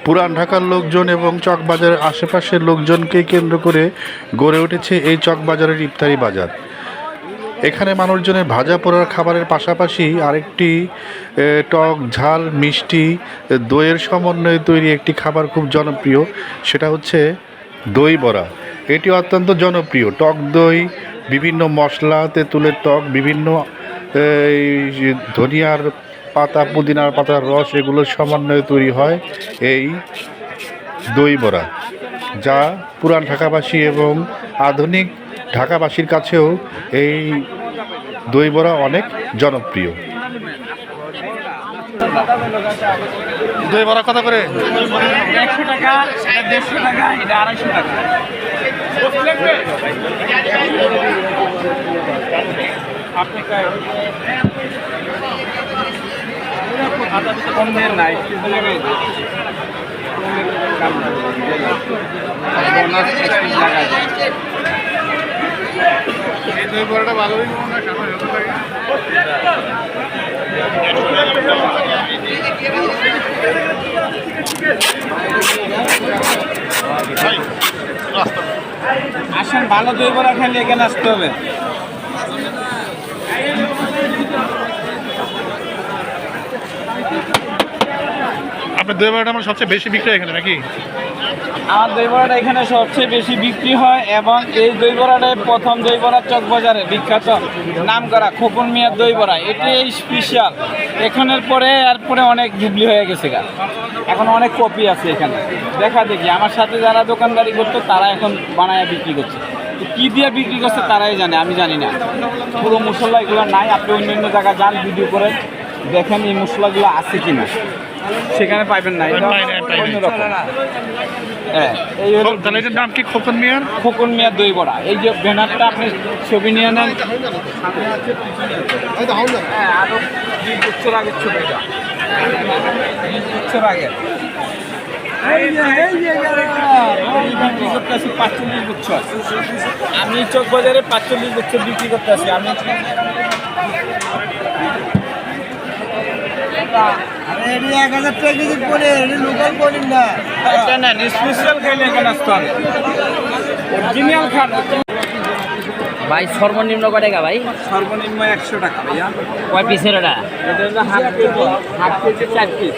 পুরান ঢাকার লোকজন এবং চকবাজারের আশেপাশের লোকজনকে কেন্দ্র করে গড়ে উঠেছে এই চকবাজারের ইফতারি বাজার। এখানে মানুষজনের ভাজা পোড়ার খাবারের পাশাপাশি আরেকটি টক ঝাল মিষ্টি দইয়ের সমন্বয়ে তৈরি একটি খাবার খুব জনপ্রিয়, সেটা হচ্ছে দই বড়া। এটি অত্যন্ত জনপ্রিয়। টক দই, বিভিন্ন মশলা, তেঁতুলের টক, বিভিন্ন এই ধনিয়ার পাতা, পুদিনার পাতার রস, এগুলোর সমন্বয়ে তৈরি হয় এই দই বড়া, যা পুরান ঢাকাবাসী এবং আধুনিক ঢাকাবাসীর কাছেও এই দই বড়া অনেক জনপ্রিয়। দই বড়া কত করে? 100 টাকা, 150 টাকা, এটা 250 টাকা। কম দেন নাই, দই বড়াটা ভালোই আসেন, ভালো দই বড়া খেলে এখানে আসতে হবে। আপনার দই বড়াটা আমার সবচেয়ে বেশি বিক্রি এখানে নাকি? আমার দই বড়াটা এখানে সবচেয়ে বেশি বিক্রি হয় এবং এই দই বড়াটাই প্রথম দই বড়া চকবাজারে বিখ্যাত নাম করা খোকন মিয়ার দই বড়া, এটাই স্পেশাল। এখানের পরে এরপরে অনেক ডুবলি হয়ে গেছে গা, এখন অনেক কপি আছে এখানে। দেখা দেখি আমার সাথে যারা দোকানদারি করতো তারা এখন বানায় বিক্রি করছে, কি দিয়ে বিক্রি করছে তারাই জানে, আমি জানি না। পুরো মশলা এগুলো নাই, আপনি অন্য জায়গায় যান, ভিডিও করে দেখেন এই মশলাগুলো আছে কিনা, সেখানে পাইবেন না। হ্যাঁ, এই হলো এটার নাম কি? খোকন মিয়ার? খোকন মিয়ার দই বড়া। এই যে ব্যানারটা আপনি ছবি নিয়ে নেন, হ্যাঁ, আরো 20 বছর আগের ছবিটা, 20 বছর আগে বিক্রি করতে আসি 45 বছর। আমি চকবাজারে 45 বছর বিক্রি করতে আসি। আমি ভাই সর্বনিম্ন কয় টাকা ভাই? সর্বনিম্ন 100 টাকা ভাইয়া। কয় পিসের ওটা? এটা হলো হাফ কেজি 4 পিস।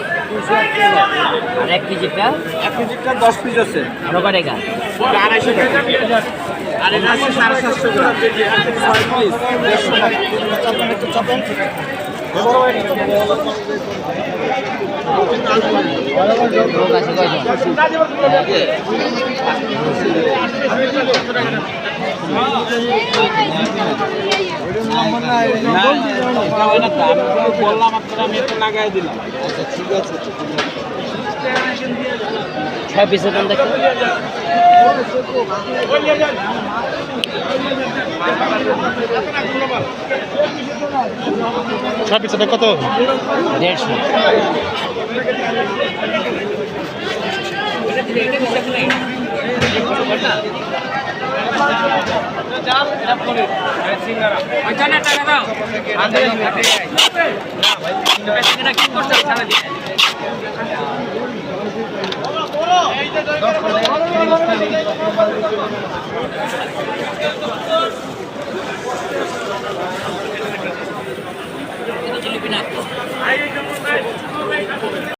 আর 1 কেজিটা? 1 কেজিটা 10 পিস আছে। ওটা কয় টাকা? 250 টাকা। আর এটা আছে 750 গ্রাম, 6 পিস 150 টাকা। লোক আছে কয়জন? বললাম আপনারা, আমি একটা লাগাই দিলাম। ঠিক আছে, 6 পিসের দাম দেখো। 6 পিসটা কত? 150?